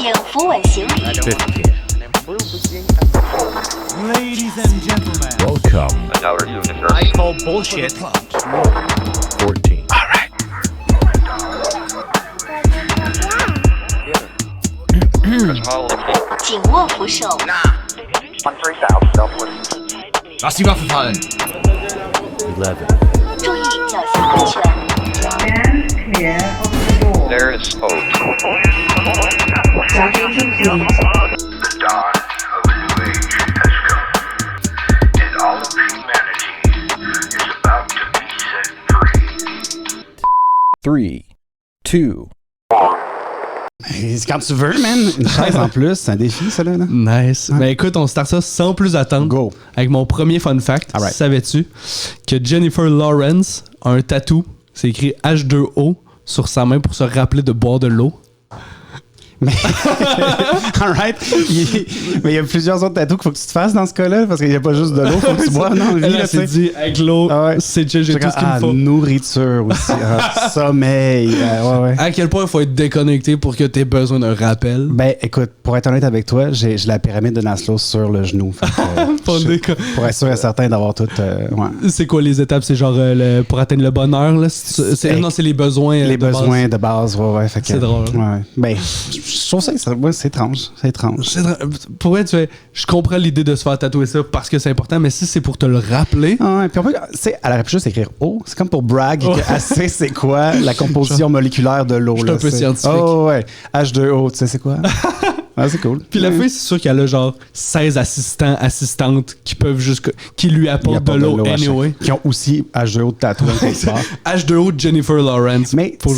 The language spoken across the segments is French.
请扶稳行李。Ladies and gentlemen, Welcome. I call bullshit. 14. All right. 紧握扶手。 Lass die Waffe fallen. 11. 注意脚下安全。 Stand clear of the door. There is hope. Docking complete. The dawn of a new age has come, and all of humanity is about to be set free. 3, 2. Quand tu veux, man. Une chaise en plus, c'est un défi, ça, là. Nice. Ben écoute, on start ça sans plus attendre. Go. Avec mon premier fun fact. Alright. Savais-tu que Jennifer Lawrence a un tatou, c'est écrit H2O sur sa main pour se rappeler de boire de l'eau? Alright. Mais il y a plusieurs autres tatous qu'il faut que tu te fasses dans ce cas-là, parce qu'il n'y a pas juste de l'eau, il faut que tu boives dans le vie. Elle s'est dit, avec l'eau, Ah ouais. c'est chill, j'ai tout ce qu'il me faut. Nourriture aussi. Sommeil. Ouais. À quel point il faut être déconnecté pour que tu aies besoin d'un rappel? Ben, écoute, pour être honnête avec toi, j'ai la pyramide de Maslow sur le genou. Fait que, Pas pour être sûr et certain d'avoir tout. Ouais. C'est quoi les étapes? C'est genre pour atteindre le bonheur? Là? Non, c'est les besoins. Les de besoins base. de base, ouais. Fait que, C'est drôle. Ouais. Ben, je trouve ça, c'est étrange. C'est étrange. Pour vrai, je comprends l'idée de se faire tatouer ça parce que c'est important, mais si c'est pour te le rappeler. Ah ouais, puis on peut, tu sais, elle aurait pu juste écrire O. C'est comme pour brag que elle sait c'est quoi la composition moléculaire de l'eau. Je suis un peu scientifique. Oh ouais. H2O, tu sais c'est quoi? Ah, c'est cool. Puis la fille, c'est sûr qu'elle a genre 16 assistantes qui lui apportent de l'eau à chaque- anyway. Qui ont aussi H2O de tatouage quelque part. H2O de Jennifer Lawrence. Mais Pour-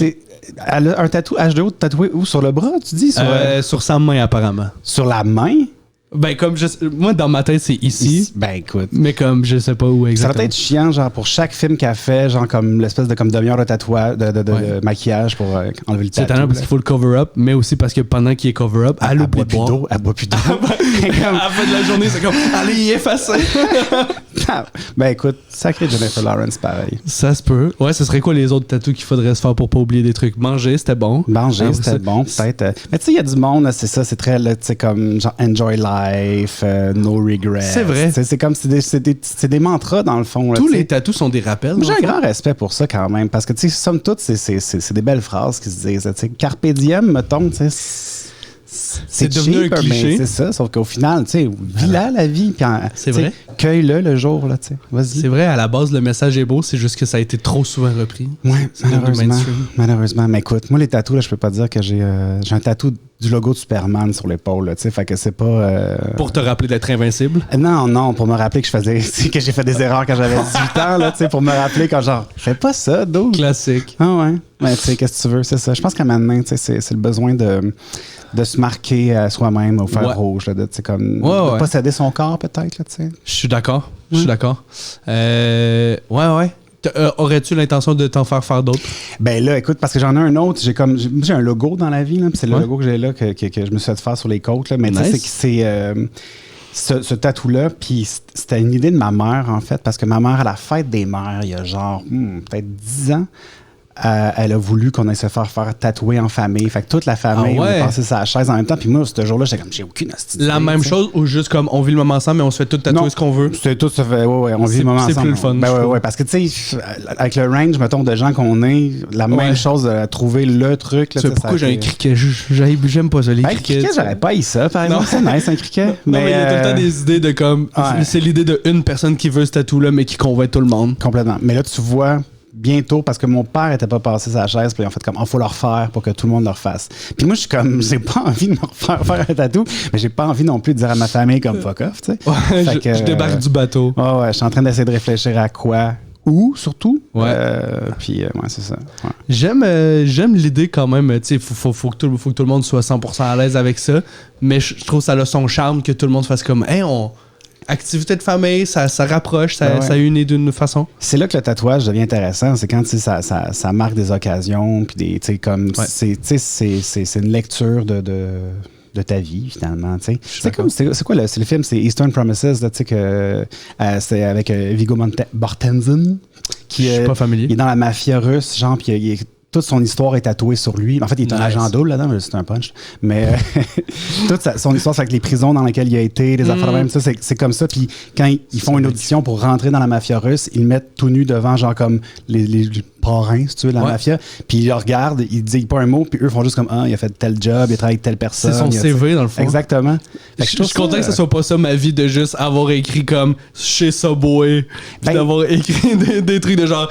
elle a un tatou H2O tatoué où? Sur le bras, tu dis? sur sa main, apparemment. Sur la main? Ben, comme moi, dans ma tête, c'est ici. Ben écoute. Mais comme je sais pas où Ça exactement. va être chiant, genre, pour chaque film qu'elle fait, genre, comme l'espèce de comme demi-heure de tatouage, de maquillage pour enlever le C'est tatou. étonnant parce qu'il faut le cover-up, mais aussi parce que pendant qu'il est cover-up, elle oublie de boire. Elle boit plus d'eau. À la fin de la journée, c'est comme, allez, y effacer. Ben écoute, sacré Jennifer Lawrence, pareil. Ça se peut. Ouais, ce serait quoi les autres tatous qu'il faudrait se faire pour pas oublier des trucs? Manger, c'était bon. Manger, Ah, c'était c'est- bon, peut-être. Mais tu sais, il y a du monde, là, c'est ça, c'est très, là, tu sais, comme, genre, enjoy life, no regrets. C'est vrai. Tu sais, c'est comme, c'est des mantras, dans le fond. Là, Tous tu sais. les tatous sont des rappels. Moi, j'ai dans le un fond. grand respect pour ça quand même, parce que, tu sais, somme toute, c'est des belles phrases qui se disent. Tu sais, Carpe diem, mettons, tu sais, C'est devenu cheap, un cliché. mais c'est ça, sauf qu'au final, tu sais, vis-la la vie, puis C'est tu sais, vrai. cueille-le le jour, là, tu sais. Vas-y. C'est vrai, à la base, le message est beau, c'est juste que ça a été trop souvent repris. Ouais, C'est devenu malheureusement. mainstream. Malheureusement. Mais écoute, moi, les tatous, là, je peux pas dire que j'ai un tatou du logo de Superman sur l'épaule, là, tu sais. Fait que c'est pas. Pour te rappeler d'être invincible. Non, pour me rappeler que que j'ai fait des erreurs quand j'avais 18 ans, là, tu sais, pour me rappeler quand genre, fais pas ça, dude. Classique. Ah ouais. Mais tu sais, qu'est-ce que tu veux, c'est ça. Je pense qu'à maintenant, tu sais, c'est le besoin de se marquer à soi-même au fer Ouais. rouge, là, de, tu sais, comme, Ouais, de ouais. posséder son corps, peut-être, là, tu sais. Je suis d'accord. Je suis d'accord. Ouais. Aurais-tu l'intention de t'en faire d'autres? Ben là, écoute, parce que j'en ai un autre, j'ai un logo dans la vie, là, puis c'est le Ouais. logo que j'ai là, que je me suis fait faire sur les côtes, là, mais tu sais, Nice. ce tatou-là, puis c'était une idée de ma mère, en fait, parce que ma mère, à la fête des mères, il y a genre, peut-être 10 ans, elle a voulu qu'on aille se faire tatouer en famille. Fait que toute la famille, Ah ouais? on a passé sa chaise en même temps, puis moi, ce jour-là, j'étais comme, j'ai aucune hostie La d'idée, même tu sais. chose ou juste comme on vit le moment ensemble mais on se fait tout tatouer Non. ce qu'on veut? C'est tout, ça fait, ouais, on vit le moment c'est ensemble. plus le fun, Ben je ouais, trouve. ouais, parce que tu sais, avec le range, mettons, de gens qu'on est, la même Ouais. chose, à trouver le truc. Là, Tu sais ça, pourquoi ça j'ai un fait- criquet? J'aime pas ça, les Ben, criquets. criquet, j'aurais pas eu ça, par exemple. Non. C'est nice, un criquet. Non, mais il y a tout le temps des idées de comme. Ouais. C'est l'idée d'une personne qui veut ce tatou-là, mais qui convainc tout le monde. Complètement. Mais là, tu vois, bientôt, parce que mon père était pas passé sa chaise, puis en fait, comme, il faut le refaire pour que tout le monde le refasse. Puis moi, je suis comme, j'ai pas envie de me refaire faire un tatou, mais j'ai pas envie non plus de dire à ma famille comme fuck off, tu sais. Ouais, Fait que, je débarque du bateau. Ouais, je suis en train d'essayer de réfléchir à quoi, où, surtout. Ouais. Puis, ouais, c'est ça. Ouais. J'aime l'idée quand même. Tu sais, faut que tout le monde soit 100% à l'aise avec ça. Mais je trouve que ça a son charme que tout le monde fasse comme, hey, activité de famille, ça rapproche, Ben ouais. ça unit d'une façon. C'est là que le tatouage devient intéressant. C'est quand tu sais, ça marque des occasions, puis des, tu sais, comme, Ouais. c'est une lecture de ta vie, finalement. Tu sais. C'est d'accord. comme, c'est quoi c'est le film, c'est Eastern Promises, là, tu sais, que c'est avec Viggo Mortensen. Je suis pas familier. Il est dans la mafia russe, genre, puis il est toute son histoire est tatouée sur lui. En fait, il est un agent double là-dedans, mais c'est un punch. Mais toute son histoire, c'est avec les prisons dans lesquelles il a été, les affaires de même, ça, c'est comme ça. Puis quand ils font une audition pour rentrer dans la mafia russe, ils le mettent tout nu devant, genre comme les parrains, si tu veux, de la mafia. Puis ils le regardent, ils disent pas un mot, puis eux font juste comme, il a fait tel job, il a travaillé avec telle personne. C'est son CV, dans le fond. Exactement. Je suis content que ce soit pas ça ma vie, de juste avoir écrit comme chez Subway, puis d'avoir écrit des trucs de genre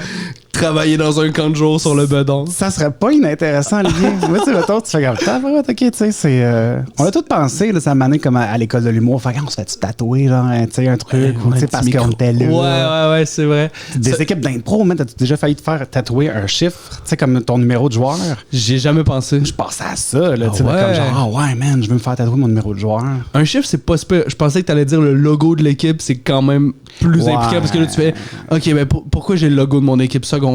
travailler dans un camp de jour sur le bedon. Ça serait pas inintéressant, Olivier. Moi, tu sais, mettons, tu fais comme ok, tu sais, c'est. On a tout pensé, là, ça m'a amené comme à l'école de l'humour. Fait on se fait-tu tatouer, genre, tu sais, un truc, ou tu sais, parce qu'on était là. Ouais, c'est vrai. Des équipes d'impro, man, t'as déjà failli te faire tatouer un chiffre, tu sais, comme ton numéro de joueur? J'ai jamais pensé. Je pensais à ça, là, tu sais, comme genre, ouais, man, je veux me faire tatouer mon numéro de joueur. Un chiffre, c'est pas super. Je pensais que t'allais dire le logo de l'équipe, c'est quand même plus impliquant, parce que là, tu fais, ok, mais pourquoi j'ai le logo de mon équipe secondaire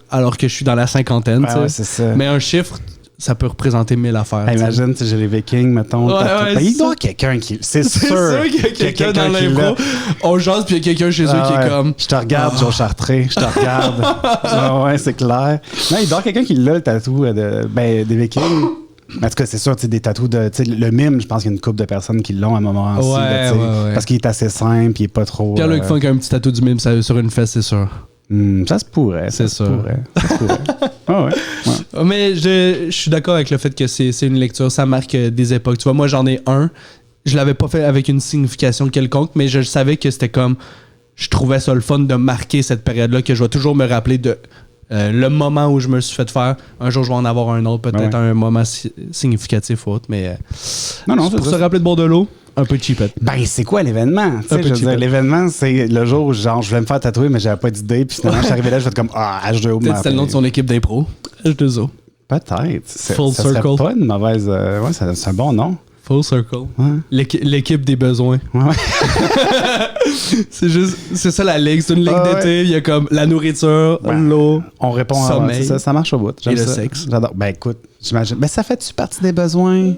alors que je suis dans la cinquantaine, tu sais? C'est ça. Mais un chiffre, ça peut représenter 1000 affaires. Imagine, si j'ai les Vikings, mettons. Il doit y avoir quelqu'un qui. C'est sûr qu'il y a quelqu'un dans l'impro. On jase, puis il y a quelqu'un chez eux qui est comme. Je te regarde, Joe Chartré. Je te regarde. Ouais, c'est clair. Non, il doit y avoir quelqu'un qui l'a, le tatou des Vikings. En tout cas, c'est sûr, des tatous de. Le mime, je pense qu'il y a une couple de personnes qui l'ont à un moment aussi. Parce qu'il est assez simple, il est pas trop. Pierre-Luc Funk a un petit tatou du mime sur une fesse, c'est sûr. Ça se pourrait. C'est ça. Ouais. Mais je suis d'accord avec le fait que c'est une lecture, ça marque des époques. Tu vois, moi, j'en ai un. Je l'avais pas fait avec une signification quelconque, mais je savais que c'était comme. Je trouvais ça le fun de marquer cette période-là, que je vais toujours me rappeler de. Le moment où je me suis fait faire, un jour je vais en avoir un autre, peut-être un moment significatif ou autre, mais pour se rappeler de Bordelot, un peu cheapette. Ben, c'est quoi l'événement? Je veux dire, l'événement, c'est le jour où genre, je voulais me faire tatouer, mais j'avais pas d'idée, puis finalement, je suis arrivé là, je vais comme, H2O. Peut-être c'était le nom de son équipe d'impro. H2O. Peut-être. Full ça Circle. Serait pas une mauvaise. c'est un bon nom. Full Circle. Ouais. L'équipe des besoins. Ouais. c'est ça la ligue. C'est une ligue d'été. Il y a comme la nourriture, l'eau, on répond sommeil. Ça marche au bout. Et le sexe. J'adore. Ben écoute, j'imagine. Ben ça fait-tu partie des besoins?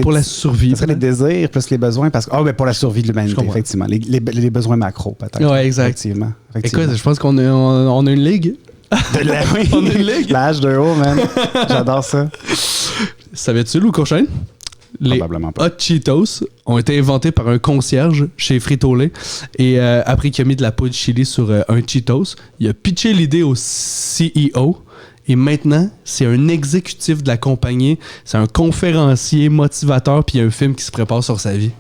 Pour la survie. Ça serait les désirs plus les besoins. Pour la survie de l'humanité, effectivement. Les besoins macro, peut-être. Ouais, exact. Effectivement. Écoute, je pense qu'on a une ligue. On a une ligue. La H2O, man. J'adore ça. Savais-tu, Lou Courchaine? Les Hot Cheetos ont été inventés par un concierge chez Frito-Lay. Et après qu'il a mis de la poudre chili sur un Cheetos, il a pitché l'idée au CEO. Et maintenant, c'est un exécutif de la compagnie. C'est un conférencier, motivateur, puis il y a un film qui se prépare sur sa vie.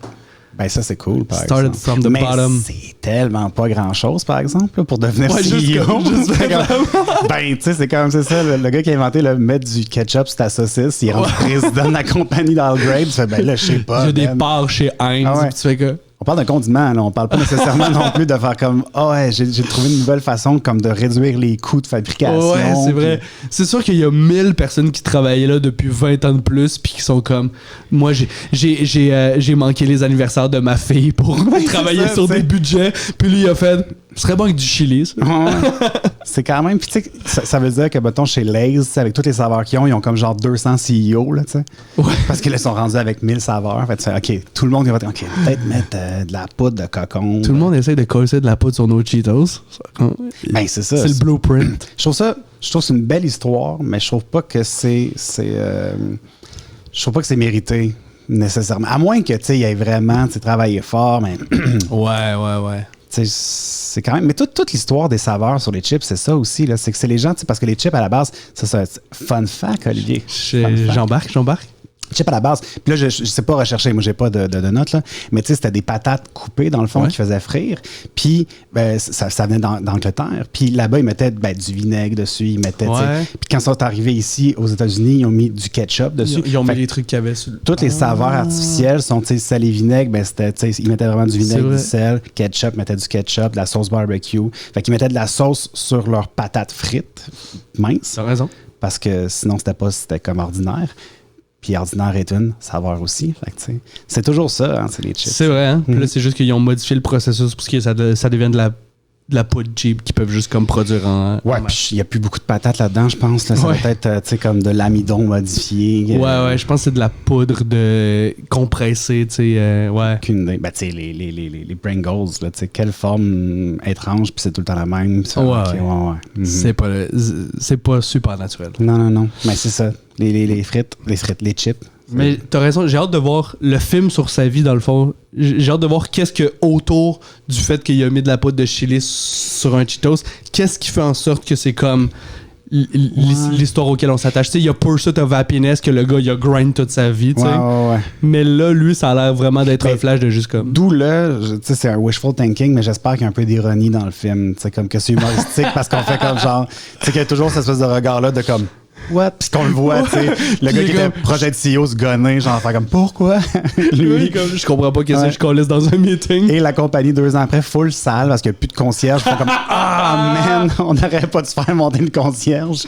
Ben ça, c'est cool, par Started exemple. from the bottom. C'est tellement pas grand-chose, par exemple, là, pour devenir CEO. Ben, tu sais, c'est quand même ça. Le gars qui a inventé mettre du ketchup sur ta saucisse, il est rendu président de la compagnie d'Algrade. Tu fais, ben là, je sais pas. Il y a des parts chez Heinz. Tu fais que... On parle d'un condiment, là. On parle pas nécessairement non plus de faire comme j'ai trouvé une nouvelle façon comme de réduire les coûts de fabrication. Ouais, c'est vrai. C'est sûr qu'il y a 1000 personnes qui travaillaient là depuis 20 ans de plus puis qui sont comme moi j'ai manqué les anniversaires de ma fille pour travailler sur des budgets. Puis lui il a fait ce serait bon avec du chili, ça. Ouais. C'est quand même. Puis tu sais, ça veut dire que, mettons, chez Lay's, avec tous les saveurs qu'ils ont, ils ont comme genre 200 CEO, là, tu sais. Ouais. Parce qu'ils sont rendus avec 1000 saveurs. Fait tu fais, OK, tout le monde va dire, OK, peut-être mettre de la poudre de cocon. Tout le monde essaie de coller de la poudre sur nos Cheetos. Ben, c'est ça. C'est le blueprint. Je trouve que c'est une belle histoire, mais je trouve pas que je trouve pas que c'est mérité, nécessairement. À moins que, tu sais, il ait vraiment travaillé fort, mais. Ouais. C'est quand même. Mais toute l'histoire des saveurs sur les chips, c'est ça aussi. Là. C'est que c'est les gens, parce que les chips à la base, ça fun fact, Olivier. J'embarque. Chips à la base. Puis là, je sais pas rechercher, moi j'ai pas de notes, là. Mais tu sais, c'était des patates coupées dans le fond qui faisaient frire. Puis ça venait d'Angleterre. Puis là-bas, ils mettaient du vinaigre dessus. Ils mettaient. Puis quand ils sont arrivés ici aux États-Unis, ils ont mis du ketchup dessus. Ils ont mis les trucs qu'il y avait sur. Toutes les saveurs artificielles sont sel et vinaigre. Ben c'était, ils mettaient vraiment du vinaigre, du sel, ketchup, mettaient du ketchup, de la sauce barbecue. Fait qu'ils mettaient de la sauce sur leurs patates frites minces. T'as raison. Parce que sinon, c'était comme ordinaire. Puis ordinaire est une saveur aussi. Fait que, c'est toujours ça, hein, c'est les chips. C'est vrai, hein? Puis là, c'est juste qu'ils ont modifié le processus pour que ça devienne de de la poudre cheap qu'ils peuvent juste comme produire en. Ouais, puis il n'y a plus beaucoup de patates là-dedans, je pense. Là. Ça Ouais. va être, tu sais, comme de l'amidon modifié. Ouais, je pense que c'est de la poudre de compressée, tu sais. Ouais. Aucune idée. Ben, tu sais, les Pringles, là, tu sais, quelle forme étrange, puis c'est tout le temps la même. Ça, Ouais, ok, ouais. Mhm. C'est pas super naturel. Non. Mais c'est ça. Les frites, les chips. Mais t'as raison, j'ai hâte de voir le film sur sa vie, dans le fond. J'ai hâte de voir qu'est-ce que, autour du fait qu'il a mis de la poudre de chili sur un Cheetos, qu'est-ce qui fait en sorte que c'est comme l'histoire auquel on s'attache. Tu sais, il y a Pursuit of Happiness que le gars, il a grind toute sa vie, tu sais. Ouais. Mais là, lui, ça a l'air vraiment d'être un flash de juste comme... D'où là, tu sais, c'est un wishful thinking, mais j'espère qu'il y a un peu d'ironie dans le film. Tu sais, comme que c'est humoristique parce qu'on fait comme genre. Tu sais, qu'il y a toujours cette espèce de regard-là de comme. What? Puis qu'on le voit, tu sais. Le gars qui était projet de CEO se gonner, genre, faire comme pourquoi? Lui, comme, je comprends pas qu'est-ce que je calisse dans un meeting. Et la compagnie, 2 ans après, full sale parce qu'il n'y a plus de concierge. Ils font comme man, on n'aurait pas dû se faire monter une concierge.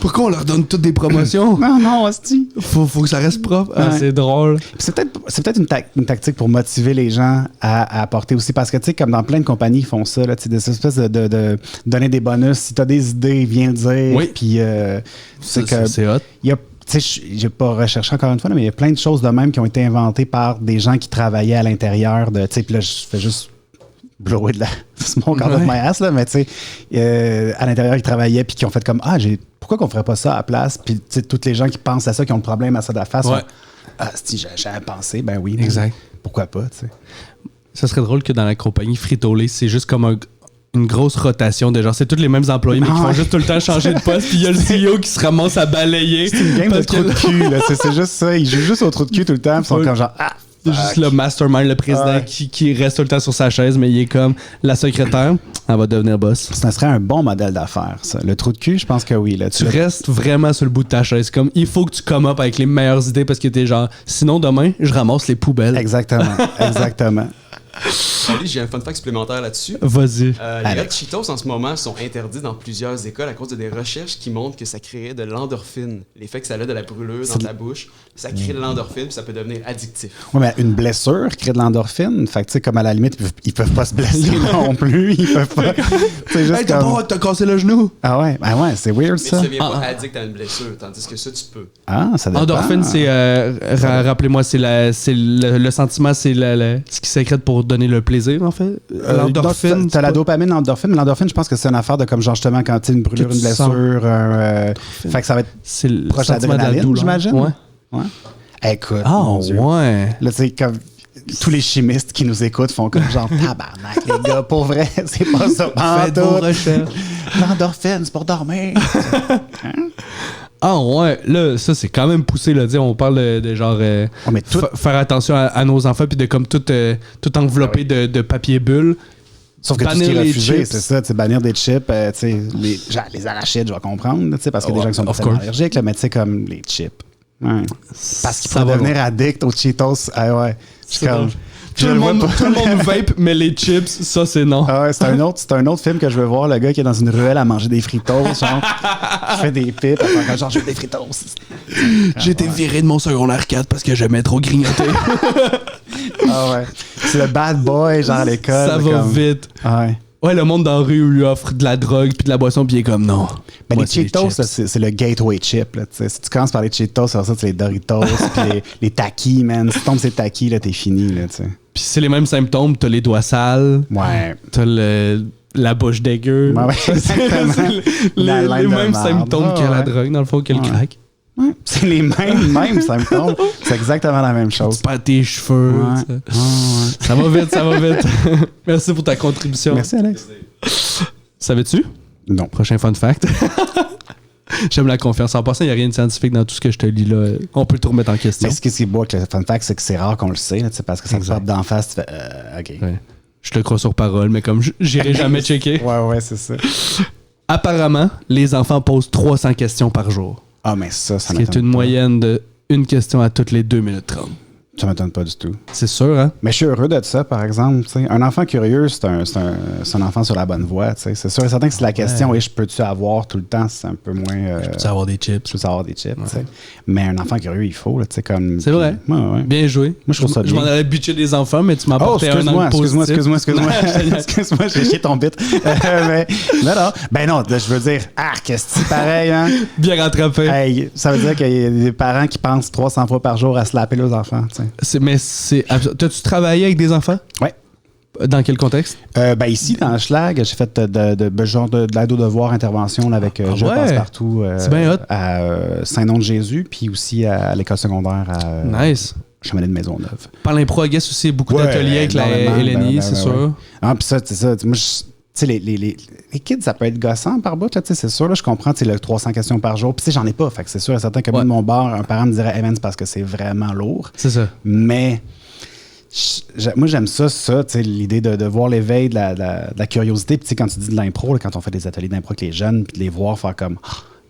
Pourquoi on leur donne toutes des promotions? Non, hostie. Faut que ça reste propre. Ah, Ouais. c'est drôle. C'est peut-être une tactique pour motiver les gens à apporter aussi. Parce que, tu sais, comme dans plein de compagnies, ils font ça, là, tu sais, des espèces de donner des bonus. Si tu as des idées, viens le dire. Oui. Puis, C'est hot. il y a, tu sais, j'ai pas recherché encore une fois, là, mais il y a plein de choses de même qui ont été inventées par des gens qui travaillaient à l'intérieur de, tu sais, puis là, je fais juste blower de la smoke out of my ass, là, mais tu sais, à l'intérieur, ils travaillaient puis qui ont fait comme, pourquoi qu'on ferait pas ça à la place? Puis, tu sais, toutes les gens qui pensent à ça, qui ont le problème à ça de la face, Ouais. si j'avais pensé, ben oui. Exact. Pourquoi pas, tu sais. Ça serait drôle que dans la compagnie Frito-Lay, c'est juste comme une grosse rotation de genre, c'est tous les mêmes employés, mais qui font juste tout le temps changer de poste, puis il y a le CEO qui se ramasse à balayer. C'est une game de parce trou que- de cul, là. C'est juste ça. Ils jouent juste au trou de cul tout le temps, puis ils sont Ouais. comme genre, C'est juste le mastermind, le président Ouais. qui reste tout le temps sur sa chaise, mais il est comme la secrétaire, elle va devenir boss. ça serait un bon modèle d'affaires, ça. Le trou de cul, je pense que oui. Là, Tu restes vraiment sur le bout de ta chaise. Comme, il faut que tu come up avec les meilleures idées parce que t'es genre, sinon demain, je ramasse les poubelles. Exactement. Salut, j'ai un fun fact supplémentaire là-dessus. Vas-y. Les Alex. Red Cheetos, en ce moment, sont interdits dans plusieurs écoles à cause de des recherches qui montrent que ça créerait de l'endorphine. L'effet que ça a de la brûlure dans ta bouche, ça crée de l'endorphine puis ça peut devenir addictif. Oui, mais une blessure crée de l'endorphine. Fait que, tu sais, comme à la limite, ils peuvent pas se blesser non plus. Ils peuvent pas. C'est juste Hey, t'as comme... pas t'as cassé le genou. Ah ouais, c'est weird, Mais ça. tu deviens pas addict à une blessure, tandis que ça, tu peux. Ah, ça dépend. Endorphine, c'est. Rappelez-moi, c'est le sentiment, c'est ce qui sécrète pour donner le plaisir, en fait. L'endorphine. T'as la dopamine, l'endorphine. Mais l'endorphine, je pense que c'est une affaire de comme genre justement quand tu as une brûlure, Que une tu sens. blessure. Fait que ça va être C'est le proche sentiment de la d'adrénaline, douleur. j'imagine. Ouais. Écoute, Ah, mon Dieu. ouais. Là, tu sais, comme tous les chimistes qui nous écoutent font comme genre tabarnak, les gars, pour vrai, c'est pas ça. Faites vos recherches. L'endorphine, c'est pour dormir. Ah, ouais. Là, ça, c'est quand même poussé, là. On parle de genre. mais tout- Faire attention à nos enfants, puis de comme tout envelopper de papier bulle. Sauf que tout ce qui Bannir est les refusé, chips. c'est ça, tu sais, bannir des chips, tu sais, genre les arachides, je vais comprendre, tu sais, parce qu'il y a des gens qui sont pas Of tellement course. allergiques, là, mais tu sais, comme les chips. Ouais. Parce qu'ils Ça pourraient va devenir addicts aux Cheetos. Ah ouais. Je suis C'est comme... drôle. je Tout le vois monde pas. vape, mais les chips, ça, c'est non. Ah ouais, c'est un autre film que je veux voir, le gars qui est dans une ruelle à manger des fritos, genre, qui fait des pipes, à faire comme genre, je veux des fritos. J'ai été viré de mon secondaire 4 parce que j'aimais trop grignoter. Ah ouais. C'est le bad boy, genre à l'école. Ça va comme- vite. Ah ouais. Ouais, le monde dans la rue lui offre de la drogue puis de la boisson, puis il est comme non. Ben, Moi, les c'est Cheetos, chips. là, c'est le gateway chip. Là, tu sais. Si tu commences par les Cheetos, après ça, c'est les Doritos, puis les Takis, man. Si tu tombes ces Takis, là, t'es fini. Là, tu sais. Puis c'est les mêmes symptômes. T'as les doigts sales, Ouais. t'as la bouche dégueu. Ouais, ouais, exactement. C'est La les laine de mêmes marde. symptômes Ah, que la ouais. drogue, dans le fond, que le Ouais. crack. Ouais. C'est les mêmes symptômes. C'est exactement la même chose. Tu perds tes cheveux. Ouais. tu sais. Ah, ouais. Ça va vite, ça va vite. Merci pour ta contribution. Merci, Alex. Savais-tu? Non. Prochain fun fact. J'aime la confiance. En passant, il n'y a rien de scientifique dans tout ce que je te lis là. On peut tout remettre en question. Mais ce qui est beau avec le fun fact, c'est que c'est rare qu'on le sait, là, tu sais, parce que ça te Exact. frappe d'en face, tu fais OK. Ouais. Je te crois sur parole, mais comme j'irai jamais checker. Ouais, c'est ça. Apparemment, les enfants posent 300 questions par jour. Ah, mais ça Ce qui est m'étonne une pas. moyenne de une question à toutes les 2 minutes 30. Ça m'étonne pas du tout. C'est sûr, hein? Mais je suis heureux de ça, par exemple. T'sais. Un enfant curieux, c'est un enfant sur la bonne voie. T'sais. C'est sûr et certain que si la question est « je peux-tu avoir tout le temps », c'est un peu moins... Tu veux avoir des chips. je peux avoir des chips. T'sais. Mais un enfant curieux, il faut. Là, comme, C'est vrai. Ouais. Bien joué. Moi, je trouve ça Je bien. m'en allais bitcher des enfants, mais tu m'as Oh, apporté un angle excuse-moi. positif. Excuse-moi, j'ai chié ton bit. Mais non. Ben non, je veux dire, qu'est-ce que c'est pareil, hein? Bien rattrapé. Hey, ça veut dire qu'il y a des parents qui pensent 300 fois par jour à slapper leurs enfants. T'as-tu travaillé avec des enfants? Ouais. Dans quel contexte? Ici, dans Schlag, j'ai fait de l'aide aux devoirs intervention là, avec Je Passe-Partout C'est bien hot. à Saint-Nom-de-Jésus, puis aussi à l'école secondaire à Nice. Chemin de Maisonneuve. Par l'impro, I guess aussi, beaucoup d'ateliers avec la Eleni, c'est sûr. Ouais. Ah, puis ça, c'est ça. Moi, tu sais, les kids, ça peut être gossant par bout, là, c'est sûr. Là, je comprends, tu sais, le 300 questions par jour. Puis, tu sais, j'en ai pas. Fait que c'est sûr et certain que moi, de mon bar, un parent me dirait, hey man, c'est parce que c'est vraiment lourd. C'est ça. Mais moi, j'aime ça, tu sais, l'idée de voir l'éveil de la curiosité. Puis, tu sais, quand tu dis de l'impro, là, quand on fait des ateliers d'impro avec les jeunes, puis de les voir faire comme.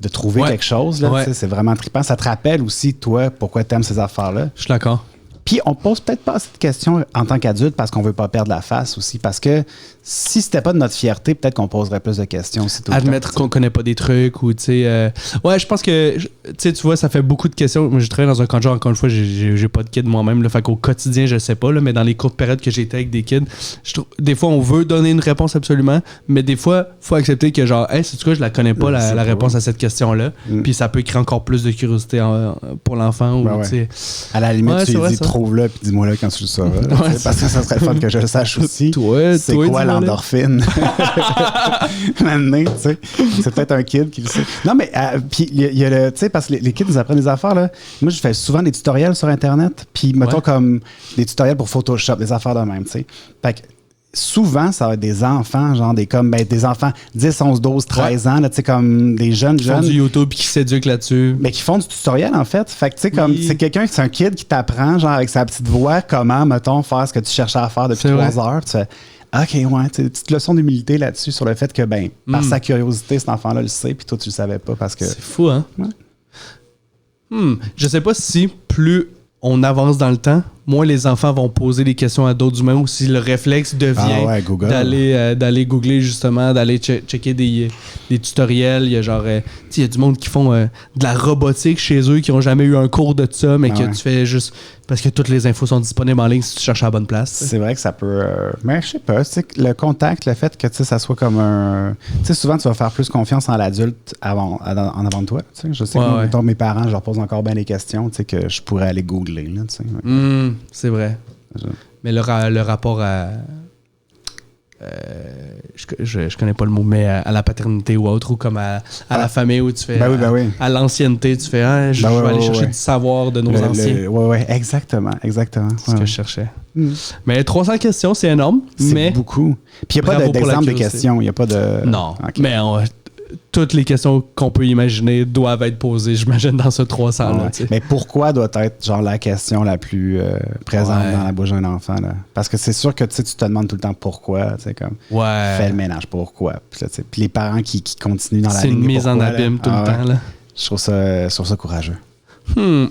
De trouver quelque chose, là, c'est vraiment trippant. Ça te rappelle aussi, toi, pourquoi tu aimes ces affaires-là. Je suis d'accord. Puis on pose peut-être pas cette question en tant qu'adulte parce qu'on veut pas perdre la face aussi. Parce que si c'était pas de notre fierté, peut-être qu'on poserait plus de questions aussi tout le temps. Admettre qu'on connaît pas des trucs ou tu sais. Ouais, je pense que tu vois, ça fait beaucoup de questions. Moi, j'ai travaillé dans un camp de jour, encore une fois, j'ai pas de kids moi-même. Là, fait qu'au quotidien, je sais pas, là, mais dans les courtes périodes que j'étais avec des kids, je trouve des fois on veut donner une réponse absolument, mais des fois, faut accepter que genre, hey, c'est quoi, je la connais pas la réponse à cette question-là. Puis ça peut créer encore plus de curiosité pour l'enfant. Ou, à la limite, tu lui dis trouve-le puis dis-moi là quand tu le sauras. Parce que ça serait fun que je le sache aussi. C'est quoi l'endorphine? Maintenant, tu sais. C'est peut-être un kid qui le sait. Non, mais puis il y a le. Tu sais, parce que les kids nous apprennent des affaires, là. Moi, je fais souvent des tutoriels sur Internet. Puis, mettons comme des tutoriels pour Photoshop, des affaires de même, tu sais. Fait que souvent, ça va être des enfants, genre des enfants 10, 11, 12, 13 ans, tu sais, comme des jeunes. Qui font du YouTube et qui s'éduquent là-dessus. Mais qui font du tutoriel, en fait. Fait que, tu sais, comme, c'est un kid qui t'apprend, genre, avec sa petite voix, comment, mettons, faire ce que tu cherchais à faire depuis 3 heures. Tu fais, OK, ouais, tu sais, petite leçon d'humilité là-dessus sur le fait que, ben, par sa curiosité, cet enfant-là le sait, puis toi, tu le savais pas parce que. C'est fou, hein? Ouais. Je sais pas si plus on avance dans le temps, moins les enfants vont poser des questions à d'autres humains ou si le réflexe devient d'aller googler justement, d'aller checker des tutoriels. Il y a genre, il y a du monde qui font de la robotique chez eux, qui n'ont jamais eu un cours de ça, mais que tu fais juste parce que toutes les infos sont disponibles en ligne si tu cherches à la bonne place. C'est vrai que ça peut... mais je sais pas, le contact, le fait que ça soit comme un... Tu sais, souvent, tu vas faire plus confiance en l'adulte en avant de toi. T'sais. Je sais que mettons, mes parents, je leur pose encore bien des questions que je pourrais aller googler. Là, c'est vrai. Mais le rapport à... je connais pas le mot, mais à la paternité ou autre, ou comme à la famille où tu fais... À l'ancienneté, tu fais... je vais aller chercher du savoir de nos anciens. Oui, exactement. C'est ce que je cherchais. Mais 300 questions, c'est énorme. C'est beaucoup. Puis il n'y a pas d'exemple de questions. Il n'y a pas de... Non, mais toutes les questions qu'on peut imaginer doivent être posées, j'imagine, dans ce 300-là. Mais pourquoi doit être genre la question la plus présente dans la bouche d'un enfant? Là? Parce que c'est sûr que tu te demandes tout le temps pourquoi. Comme, fais le ménage, pourquoi? Puis les parents qui continuent dans la ligne. C'est une mise en abîme tout le temps. Là. Je trouve ça courageux.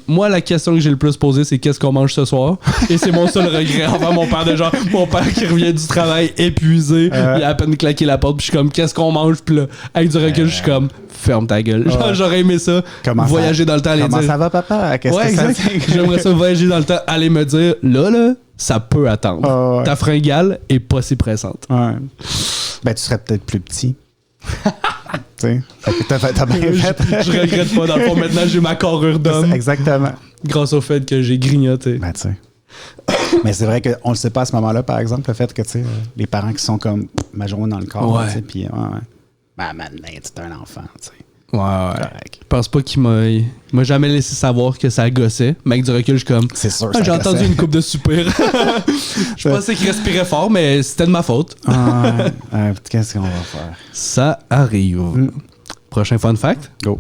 Moi, la question que j'ai le plus posée, c'est qu'est-ce qu'on mange ce soir? Et c'est mon seul regret envers mon père, de genre, mon père qui revient du travail épuisé, il a à peine claqué la porte, puis je suis comme, qu'est-ce qu'on mange? Puis là, avec du recul, je suis comme, ferme ta gueule. Genre, j'aurais aimé ça, voyager dans le temps, aller dire. Comment ça va, papa? Qu'est-ce que exact. J'aimerais ça voyager dans le temps, aller me dire, là, ça peut attendre. Ta fringale est pas si pressante. Ben, tu serais peut-être plus petit. T'as bien fait. Je regrette pas. Dans le fond, maintenant, j'ai ma carrure d'homme. Exactement. Grâce au fait que j'ai grignoté. Ben, tu sais. Mais c'est vrai qu'on le sait pas à ce moment-là, par exemple, le fait que, tu sais, les parents qui sont comme ma journée dans le corps, tu sais, puis, ben, maintenant, tu es un enfant, tu sais. Je pense pas qu'il m'a jamais laissé savoir que ça gossait. Mais avec du recul, je suis comme. C'est sûr. J'ai entendu une coupe de soupir. Je pensais qu'il respirait fort, mais c'était de ma faute. Qu'est-ce qu'on va faire? Ça arrive. Prochain fun fact. Go.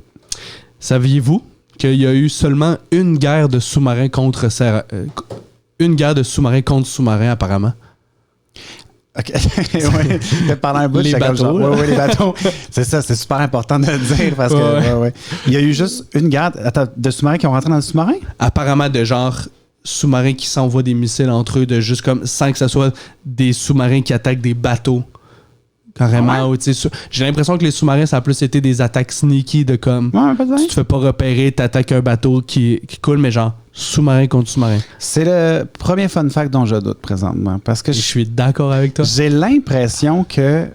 Saviez-vous qu'il y a eu seulement une guerre de sous-marins contre sous-marins, apparemment? OK. Pendant un bout, les bateaux. Les bateaux. C'est ça, c'est super important de le dire parce que il y a eu juste une guerre de sous-marins qui ont rentré dans le sous-marin? Apparemment de genre sous-marins qui s'envoient des missiles entre eux, de juste comme, sans que ce soit des sous-marins qui attaquent des bateaux. Carrément. Ou, tu sais, j'ai l'impression que les sous-marins, ça a plus été des attaques sneaky de comme, tu te fais pas repérer, t'attaques un bateau qui coule, mais genre, sous-marin contre sous-marin. C'est le premier fun fact dont je doute présentement. Parce que Je suis d'accord avec toi. j'ai l'impression que...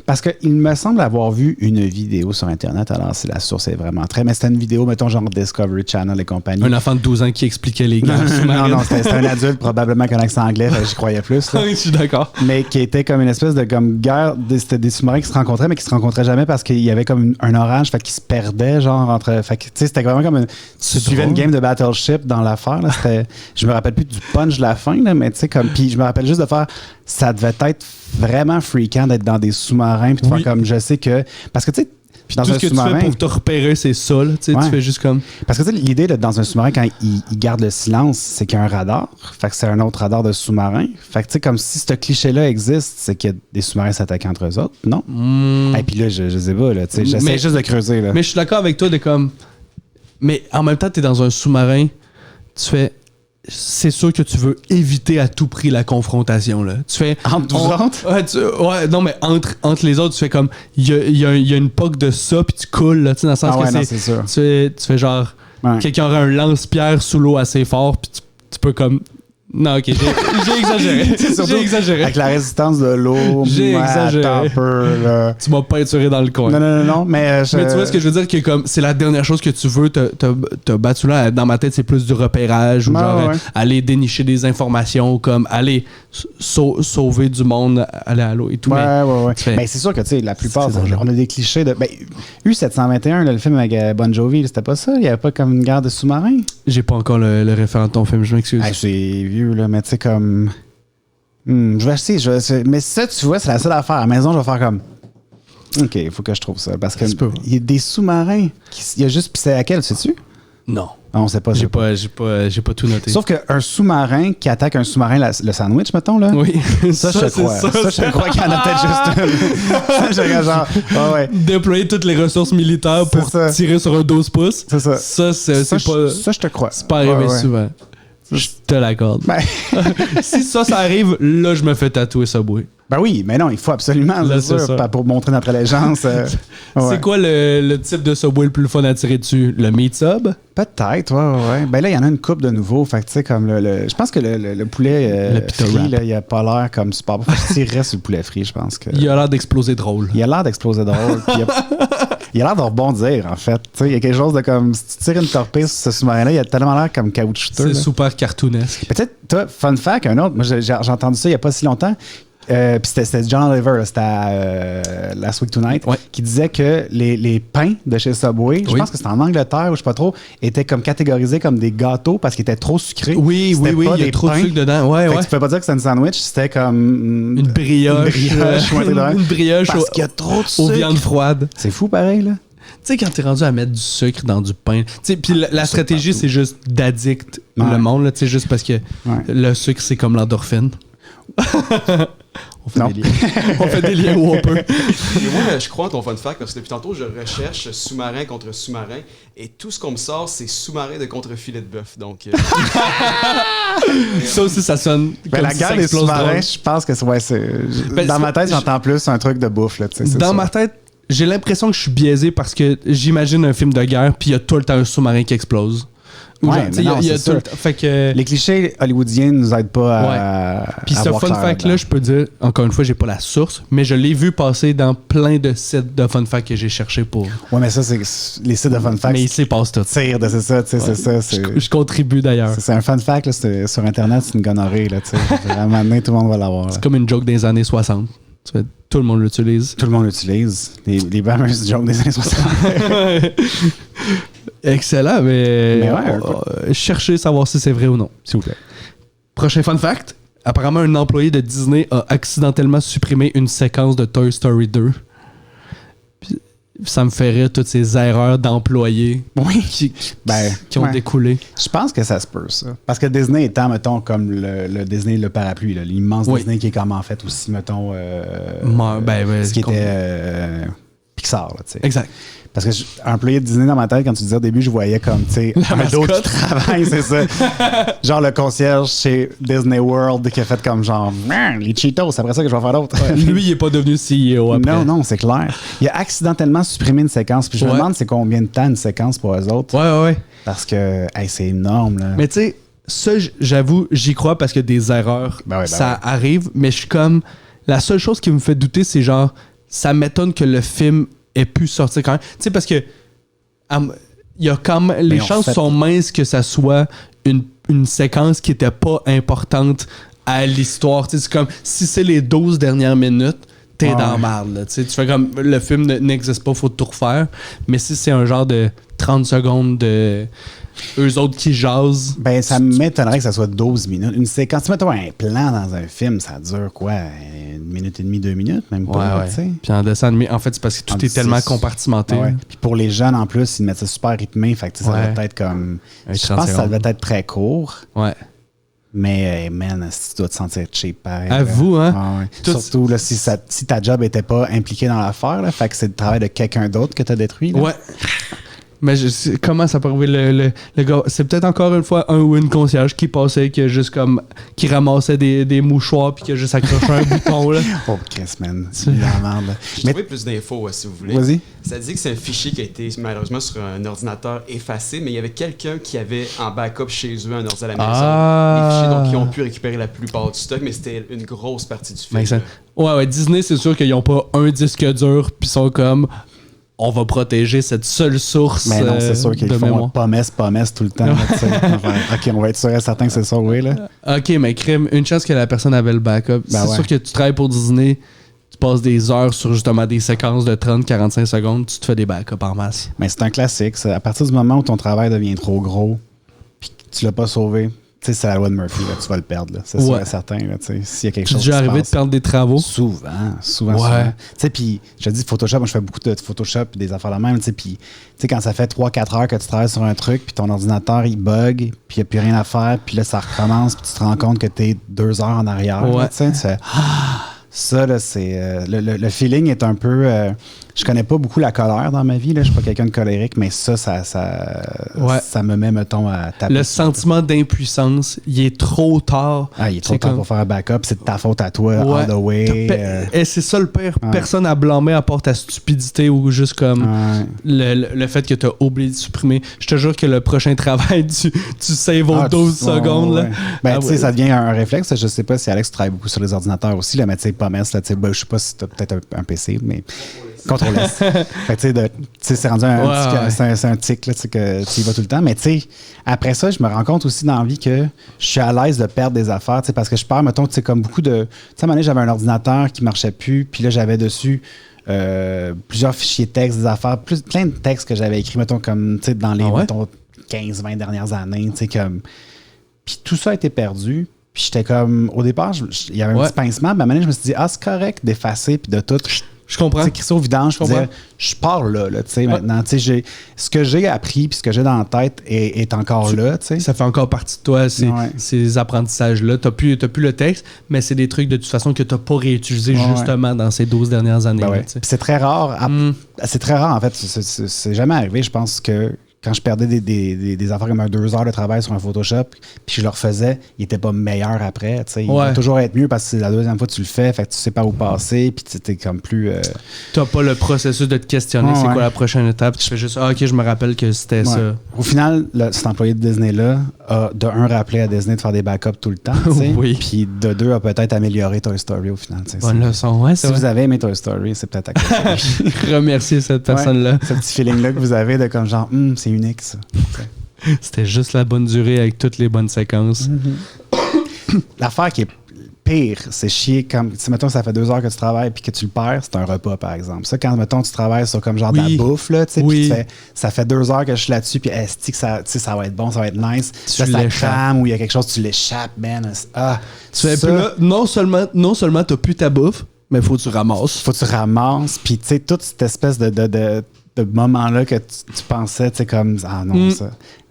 Parce qu'il me semble avoir vu une vidéo sur Internet, alors si la source est vraiment très... Mais c'était une vidéo, mettons, genre Discovery Channel et compagnie. Un enfant de 12 ans qui expliquait les gars sous-marins. non, c'était un adulte, probablement qu'un accent anglais, fait que j'y croyais plus. Là. Je suis d'accord. Mais qui était comme une espèce de comme guerre, c'était des sous-marins qui se rencontraient, mais qui se rencontraient jamais parce qu'il y avait comme un orage, fait qu'ils se perdaient, genre, entre... Fait que, tu sais, c'était vraiment comme... Tu suivais une game de Battleship dans l'affaire, là, c'était... Je me rappelle plus du punch de la fin, là, mais tu sais, comme... Puis je me rappelle juste de faire... Ça devait être vraiment freakant d'être dans des sous-marins, puis de faire comme... Je sais que... Parce que, tu sais, dans Tout un ce que tu sous-marin... fais pour te repérer, c'est ça. Là, tu sais, tu fais juste comme... Parce que tu sais, l'idée là, dans un sous-marin, quand il garde le silence, c'est qu'il y a un radar. Fait que c'est un autre radar de sous-marin. Fait que tu sais, comme si ce cliché-là existe, c'est qu'il y a des sous-marins s'attaquent entre eux autres, non? Et puis là, je sais pas, là, tu sais, j'essaie juste de creuser. Là. Mais je suis d'accord avec toi de comme... Mais en même temps, t'es dans un sous-marin, tu fais... C'est sûr que tu veux éviter à tout prix la confrontation, là. Tu fais... Entre vous autres? Ouais, non, mais entre les autres, tu fais comme... Il y a une poque de ça, puis tu coules, là, tu sais, dans le sens que non, c'est sûr. Tu fais genre... Ouais. Quelqu'un aurait un lance-pierre sous l'eau assez fort, puis tu peux comme... Non, ok, j'ai exagéré. Surtout J'ai exagéré. Avec la résistance de l'eau, J'ai exagéré. attends un peu, là. Tu m'as peinturé dans le coin. Non, mais... Mais tu vois ce que je veux dire, que comme c'est la dernière chose que tu veux te battre là. Dans ma tête, c'est plus du repérage ou genre aller dénicher des informations, comme aller sauver du monde, aller à l'eau et tout. Ouais. Fais- Ben, c'est sûr que, tu sais, la plupart, C'est dangereux. on a des clichés de... Ben, U-721, là, le film avec Bon Jovi, c'était pas ça? Il y avait pas comme une guerre de sous-marins? J'ai pas encore le référent de ton film, je m'excuse. Hey, c'est vieux, là, mais tu sais, comme... je vais essayer, mais ça, tu vois, c'est la seule affaire. À la maison, je vais faire comme... OK, il faut que je trouve ça. Parce que Ça se peut. il y a des sous-marins. Il y a juste... Puis c'est laquelle, sais-tu? Non. On sait pas. J'ai pas tout noté. Sauf qu'un sous-marin qui attaque un sous-marin, le sandwich, mettons, là... Oui. Ça, je te crois. Ça, je te crois qu'il y en a peut-être juste une. Ça, je regarde genre... ouais. Déployer toutes les ressources militaires pour C'est ça. tirer sur un 12 pouces. C'est ça. Ça, c'est Ça, pas... ça, je te crois. C'est pas arrivé Ouais. souvent. Je te l'accorde. Ben... Si ça arrive, là, je me fais tatouer Subway. Ben oui, mais non, il faut absolument, Là, c'est c'est sûr, ça. pour montrer notre allégeance. Ouais. C'est quoi le type de Subway le plus fun à tirer dessus? Le meat sub? Peut-être, ouais. Ben là, il y en a une coupe de nouveau. Fait que, tu sais, comme je pense que le poulet Le pita frit, wrap. là, il a pas l'air comme super bon. Je tirerais sur le poulet frit, je pense que. Il a l'air d'exploser drôle. Il a l'air d'exploser drôle. Puis il a l'air de rebondir, en fait. Tu sais, il y a quelque chose de comme. Si tu tires une torpille sur ce sous-marin-là, il a tellement l'air comme caoutchouteux. C'est là. super cartoonesque. Peut-être, toi, fun fact, un autre. Moi, j'ai entendu ça il y a pas si longtemps. Puis c'était John Oliver, là, c'était à Last Week Tonight, Ouais. qui disait que les pains de chez Subway, je Oui. pense que c'était en Angleterre ou je sais pas trop, étaient comme catégorisés comme des gâteaux parce qu'ils étaient trop sucrés. Oui, C'était pas il y a des trop de pains. sucre dedans. Ouais, Fait que ouais. tu peux pas dire que c'était un sandwich, c'était comme Une brioche. Une brioche, ouais, c'est vrai. Une brioche parce qu'il y a trop de aux sucre. viandes froides. C'est fou pareil, là. Tu sais, quand t'es rendu à mettre du sucre dans du pain. Tu sais, puis la stratégie, c'est juste d'addict Ouais. le monde, là, tu sais, juste parce que le sucre, c'est comme l'endorphine. Non. On fait des liens où on peut. Et moi, je crois en ton fun fact parce que depuis tantôt, je recherche sous-marin contre sous-marin et tout ce qu'on me sort, c'est sous-marin de contre filet de bœuf. Donc, Ça aussi, ça sonne Ben, comme la si guerre ça des explose sous-marins, drôle. je pense que c'est. Ben, Dans c'est- ma tête, j'entends plus un truc de bouffe, là, tu sais. c'est Dans ça. ma tête, j'ai l'impression que je suis biaisé parce que j'imagine un film de guerre puis il y a tout le temps un sous-marin qui explose. Ou Ouais, genre, tu sais, mais non, il y a c'est tout le sûr. temps. Fait que. Les clichés hollywoodiens nous aident pas à. Puis à ce voir fun clair fact-là, là-dedans. je peux dire, encore une fois, j'ai pas la source, mais je l'ai vu passer dans plein de sites de fun fact que j'ai cherché pour. Ouais, mais ça, c'est les sites de fun fact. Mais il s'y passe tout. Tire de c'est ça, tu sais, c'est ça. Je contribue d'ailleurs. C'est un fun fact, là, sur Internet, c'est une gonorrhée, là, tu sais. Vraiment, maintenant, tout le monde va l'avoir. là. C'est comme une joke des années 60. Tu fais, tout le monde l'utilise. Tout le monde l'utilise. Les fameuses jokes des années 60. Excellent, mais, Mais ouais, cherchez savoir si c'est vrai ou non, s'il vous plaît. Prochain fun fact. Apparemment, un employé de Disney a accidentellement supprimé une séquence de Toy Story 2. Puis, ça me fait rire toutes ces erreurs d'employés Oui. qui ont ouais. découlé. Je pense que ça se peut, ça. Parce que Disney étant, mettons, comme le Disney, le parapluie, là, l'immense Oui. Disney qui est comme en fait aussi, mettons, Ben, ce qui je comprends. était Pixar, là, tu sais. Exact. Parce que un employé de Disney dans ma tête, quand tu disais au début, je voyais comme, tu sais, un d'autre qui travaille, c'est ça. Genre le concierge chez Disney World qui a fait comme genre, les Cheetos, c'est après ça que je vais faire d'autres. Lui, il est pas devenu CEO après. Non, c'est clair. Il a accidentellement supprimé une séquence. Puis je me demande c'est combien de temps une séquence pour eux autres. Ouais. Parce que, hey, c'est énorme, là. Mais tu sais, ça, j'avoue, j'y crois parce que des erreurs, ça arrive. Mais je suis comme, la seule chose qui me fait douter, c'est genre, ça m'étonne que le film ait pu sortir quand même. Tu sais, parce que il y a quand même, les chances sont minces que ça soit une séquence qui était pas importante à l'histoire. Tu sais, c'est comme, si c'est les 12 dernières minutes, t'es dans la merde, là. Tu sais, tu fais comme, le film n'existe pas, faut tout refaire. Mais si c'est un genre de 30 secondes de eux autres qui jasent. Ben, ça m'étonnerait que ça soit 12 minutes. Une séquence, tu mets un plan dans un film, ça dure quoi? 1 minute et demie, 2 minutes, même pas, tu sais. Puis en dessin animé, en fait, c'est parce que tout est tellement compartimenté. Puis pour les jeunes, en plus, ils mettent ça super rythmé, fait que ça doit être comme... Je pense que ça doit être très court. Ouais. Mais, man, si tu dois te sentir cheap, pareil. À vous, hein? Surtout là, si ta job était pas impliquée dans l'affaire, là, fait que c'est le travail de quelqu'un d'autre que t'as détruit. Là. Ouais. Mais comment ça peut arriver le gars? C'est peut-être encore une fois un ou une concierge qui passait, qui ramassait des mouchoirs puis qui a juste accroché un bouton. Là. Oh, Chris, man. C'est de la merde. J'ai trouvé plus d'infos, si vous voulez. Vas-y. Ça dit que c'est un fichier qui a été malheureusement sur un ordinateur effacé, mais il y avait quelqu'un qui avait en backup chez eux un ordi à la maison. Les fichiers, donc ils ont pu récupérer la plupart du stock, mais c'était une grosse partie du film. Ouais, Disney, c'est sûr qu'ils n'ont pas un disque dur puis sont comme... On va protéger cette seule source. Mais non, c'est sûr qu'ils font mémoire. pommes tout le temps. Là, OK, on va être sûr et certain que c'est ça, oui. Là. OK, mais crime, une chance que la personne avait le backup. C'est sûr que tu travailles pour Disney, tu passes des heures sur justement des séquences de 30-45 secondes, tu te fais des backups en masse. Mais c'est un classique. Ça. À partir du moment où ton travail devient trop gros puis que tu l'as pas sauvé, tu sais, c'est la loi de Murphy, là, tu vas le perdre. Là. C'est sûr et certain. S'il y a quelque chose qui arrivé de perdre des travaux? Souvent. Tu sais, puis je te dis, Photoshop, moi, je fais beaucoup de Photoshop et des affaires de même. Puis, tu sais, quand ça fait 3-4 heures que tu travailles sur un truc, puis ton ordinateur, il bug, puis il n'y a plus rien à faire, puis là, ça recommence, puis tu te rends compte que tu es 2 heures en arrière. Tu sais, ça, là, c'est... le feeling est un peu... je connais pas beaucoup la colère dans ma vie. Je suis pas quelqu'un de colérique, mais ça me met, mettons, à taper. Le sentiment d'impuissance, il est trop tard. Il est trop tard pour faire un backup. C'est de ta faute à toi, all the way. Et c'est ça le pire. Personne à blâmer à part ta stupidité ou juste comme le fait que tu as oublié de supprimer. Je te jure que le prochain travail, tu saves aux 12 secondes. Là. Ben, tu sais, ça devient un réflexe. Je sais pas si Alex travaille beaucoup sur les ordinateurs aussi, là, mais tu sais, Pommes, là, je sais pas si tu as peut-être un PC, mais... Contrôle S. Fait tu sais, c'est rendu c'est un tic là, que tu y vas tout le temps. Mais tu sais, après ça, je me rends compte aussi dans la vie que je suis à l'aise de perdre des affaires, parce que je perds, mettons, tu sais, comme beaucoup de... Tu sais, à un moment donné, j'avais un ordinateur qui marchait plus, puis là, j'avais dessus plusieurs fichiers texte, des affaires, plein de textes que j'avais écrits, mettons, comme, tu sais, dans les, mettons, 15-20 dernières années, tu sais, comme... Puis tout ça a été perdu. Puis j'étais comme... Au départ, il y avait un petit pincement, mais à un moment donné, je me suis dit, c'est correct d'effacer, puis de tout... Je comprends. Tu sais, au vidange, je pars là, tu sais, maintenant. Tu sais, ce que j'ai appris puis ce que j'ai dans la tête est encore là, tu sais. Ça fait encore partie de toi, ces apprentissages-là. T'as plus le texte, mais c'est des trucs de toute façon que t'as pas réutilisé justement dans ces 12 dernières années. C'est très rare. C'est très rare, en fait. C'est jamais arrivé, je pense, que quand je perdais des affaires comme 2 heures de travail sur un Photoshop, puis je le refaisais, il était pas meilleur après. Il va toujours être mieux parce que c'est la deuxième fois que tu le fais, fait que tu sais pas où passer, puis t'es comme plus... T'as pas le processus de te questionner, c'est quoi la prochaine étape. Tu fais juste, OK, je me rappelle que c'était ça. Au final, cet employé de Disney-là a de un rappelé à Disney de faire des backups tout le temps, puis de 2 a peut-être amélioré Toy Story au final. Bonne leçon, si vous avez aimé Toy Story, c'est peut-être à cause de remercier cette personne-là. Ce petit feeling-là que vous avez de comme genre, c'est unique, ça. C'était juste la bonne durée avec toutes les bonnes séquences. L'affaire qui est pire, c'est chier comme... Si, mettons, ça fait 2 heures que tu travailles puis que tu le perds, c'est un repas, par exemple. Ça, quand, mettons, tu travailles sur comme genre de la bouffe, là, tu sais, puis ça fait 2 heures que je suis là-dessus, puis est-ce que ça va être bon, ça va être nice. Tu là, ça crame ou il y a quelque chose, tu l'échappes, man. Là, non seulement t'as plus ta bouffe, mais faut que tu ramasses. Puis, tu sais, toute cette espèce de moment-là que tu pensais, tu sais, comme, ça.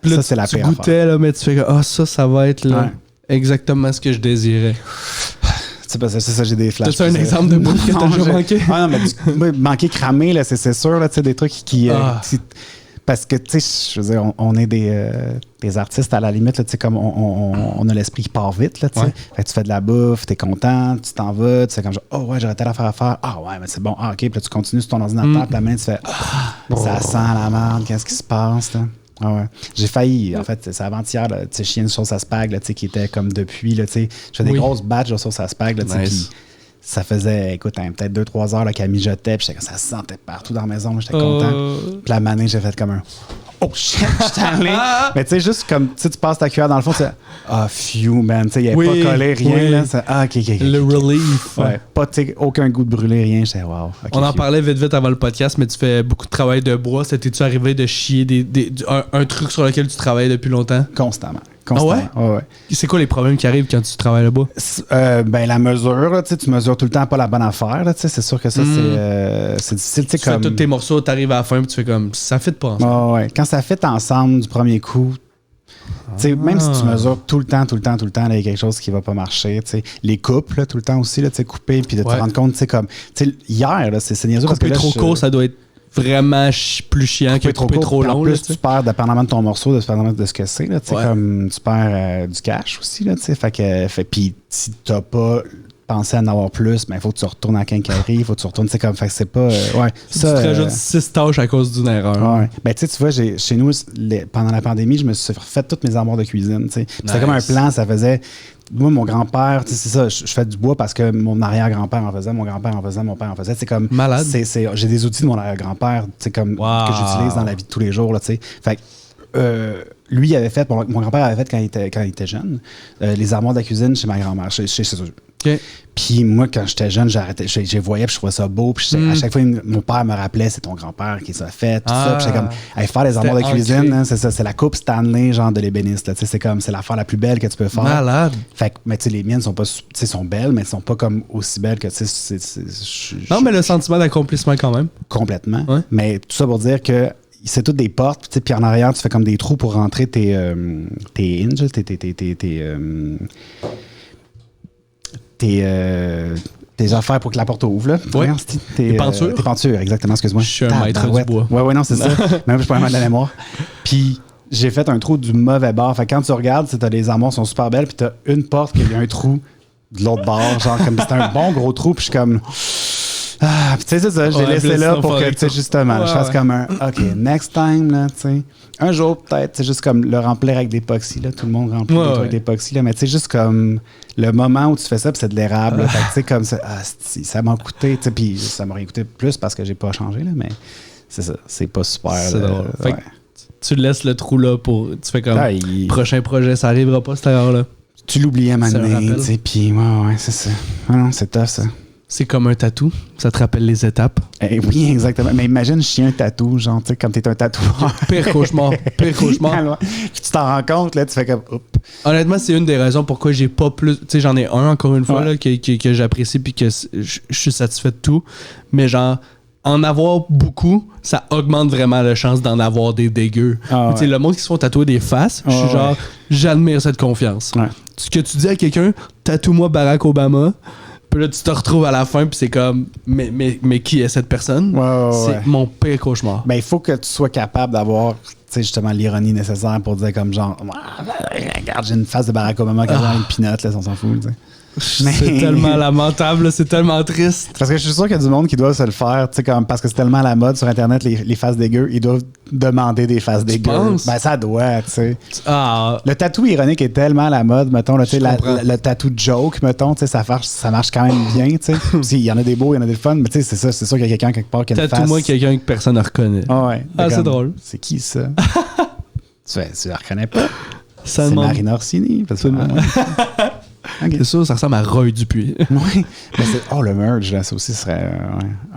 Là, ça, c'est la pire affaire. Tu goûtais, là, mais tu fais que, ça va être là, exactement ce que je désirais. c'est ça, j'ai des flashs. T'as-tu un exemple de bouffe que t'as Non, déjà manqué? Ah non, mais moi, manquer cramé, là, c'est sûr, là, tu sais, des trucs qui... parce que, tu sais, je veux dire, on est des artistes à la limite, là, tu sais, comme on a l'esprit qui part vite, là, tu sais. Ouais. Fait que tu fais de la bouffe, t'es content, tu t'en vas, tu sais, comme genre, oh ouais, j'aurais telle affaire à faire. Ah ouais, mais c'est bon, ah ok, puis là, tu continues sur ton ordinateur, puis la main, tu fais, ça sent la merde, qu'est-ce qui se passe, là? Ah ouais. J'ai failli, en fait, c'est avant-hier, tu sais, chier une sauce à spag, là, tu sais, qui était comme depuis, là, tu sais, je fais des grosses batches de sauce à spag, là, tu sais, puis ça faisait, écoute, peut-être 2-3 heures là, qu'elle mijotait, puis ça se sentait partout dans la maison, j'étais content. Puis la manée, j'ai fait comme un oh shit, j'étais allé. Mais tu sais, juste comme tu passes ta cuillère dans le fond, tu sais, phew, man, tu sais, il n'y avait pas collé, rien, là. Ok. Le relief. Ouais, pas, tu sais, aucun goût de brûler, rien, j'étais wow. Okay, on en parlait vite avant le podcast, mais tu fais beaucoup de travail de bois. T'es-tu arrivé de chier un truc sur lequel tu travailles depuis longtemps? Constamment. Ah ouais? Ouais. C'est quoi les problèmes qui arrivent quand tu travailles là-bas? Ben, la mesure, là, tu mesures tout le temps pas la bonne affaire. Là, c'est sûr que ça, c'est difficile. Tu fais tous tes morceaux, t'arrives à la fin, puis tu fais comme ça fit pas ensemble. Ouais. Quand ça fit ensemble du premier coup, même si tu mesures tout le temps, là, il y a quelque chose qui va pas marcher. T'sais. Les coupes, là, tout le temps aussi, là, couper, puis de te rendre compte, comme hier, là, c'est niaiseux. Couper trop court, ça doit être vraiment plus chiant que couper trop long. En plus, tu perds, dépendamment de ton morceau, dépendamment de ce que c'est, là, comme tu perds du cash aussi. Là, puis si t'as pas pensé à en avoir plus, il faut que tu retournes à la quincaillerie, il faut que tu retournes, comme, fait que c'est pas... tu te rajoutes 6 tâches à cause d'une erreur. Ouais. Ben, tu vois, chez nous, pendant la pandémie, je me suis refait toutes mes armoires de cuisine. Nice. C'était comme un plan, ça faisait... Moi, mon grand-père, c'est ça, je fais du bois parce que mon arrière-grand-père en faisait, mon grand-père en faisait, mon père en faisait. C'est comme... Malade. J'ai des outils de mon arrière-grand-père, comme, que j'utilise dans la vie de tous les jours, là, tu sais. Fait que, lui, il avait fait, mon grand-père avait fait quand il était jeune, les armoires de la cuisine chez ma grand-mère, chez eux. Okay. Puis moi, quand j'étais jeune, je les voyais, puis je trouvais ça beau. Puis à chaque fois, mon père me rappelait, c'est ton grand-père qui les a fait, tout ça. Puis j'étais comme, faire les armoires de cuisine, hein, c'est ça, c'est la coupe Stanley, genre de l'ébéniste. C'est l'affaire la plus belle que tu peux faire. Malade. Fait que, mais tu sais, les miennes sont pas, sont belles, mais elles sont pas comme aussi belles que, tu sais, non, mais le sentiment d'accomplissement quand même. Complètement. Ouais. Mais tout ça pour dire que c'est toutes des portes, puis en arrière, tu fais comme des trous pour rentrer tes hinges, tes affaires pour que la porte ouvre, là. Oui. Tes pentures. Tes pentures, exactement, excuse-moi. Je suis un maître du bois. Ouais, non, c'est ça. Même je peux mettre de la mémoire. Puis j'ai fait un trou du mauvais bord. Fait que quand tu regardes, t'as les armoires sont super belles, puis t'as une porte qui a un trou de l'autre bord, genre comme c'était un bon gros trou, puis je suis comme... Ah, puis tu sais, c'est ça, je l'ai laissé là pour que, tu sais, justement, je fasse comme un, OK, next time, là, tu sais. Un jour, peut-être, c'est juste comme le remplir avec d'époxy, là. Tout le monde remplit des trucs avec d'époxy, là. Mais tu sais, juste comme le moment où tu fais ça, puis c'est de l'érable, fait que tu sais, comme ça, ça m'a coûté, tu sais, puis ça m'aurait coûté plus parce que j'ai pas changé, là, mais c'est ça, c'est pas super. C'est drôle. Fait que tu laisses le trou là pour. Tu fais comme. Prochain projet, ça arrivera pas cette erreur-là. Tu l'oublies à m'amener, tu sais, puis ouais, c'est ça. Ah non, c'est tough, ça. C'est comme un tatou. Ça te rappelle les étapes. Oui, exactement. Mais imagine, je chie un tatou, genre, tu sais, comme t'es un tatoueur. Pire cauchemar. Puis tu t'en rends compte, là, tu fais comme, oups. Honnêtement, c'est une des raisons pourquoi j'ai pas plus. Tu sais, j'en ai un, encore une fois, là, que j'apprécie puis que je suis satisfait de tout. Mais genre, en avoir beaucoup, ça augmente vraiment la chance d'en avoir des dégueux. Tu sais, le monde qui se font tatouer des faces, je suis genre, j'admire cette confiance. Ce que tu dis à quelqu'un, tatoue-moi Barack Obama. Puis là, tu te retrouves à la fin, puis c'est comme, mais qui est cette personne? C'est mon pire cauchemar. Ben, il faut que tu sois capable d'avoir, tu sais, justement, l'ironie nécessaire pour dire comme genre, regarde, j'ai une face de Barack Obama qui a une pinotte, là, on s'en fout, tu sais. C'est tellement lamentable, c'est tellement triste. Parce que je suis sûr qu'il y a du monde qui doit se le faire, tu sais, comme parce que c'est tellement à la mode sur Internet, les faces dégueu, ils doivent demander des faces dégueu. Ben, ça doit, tu sais. Le tatou ironique est tellement à la mode, mettons, là, le tatou joke, mettons, tu sais, ça marche quand même bien, tu sais. Il y en a des beaux, il y en a des fun, mais tu sais, c'est sûr qu'il y a quelqu'un quelque part qui a une face. Tatoue-moi quelqu'un que personne ne reconnaît. C'est drôle. C'est qui ça? Tu la reconnais pas? C'est Marina Orsini. Okay. C'est sûr, ça ressemble à Roy Dupuis. Oui. Le merge, là, ça aussi serait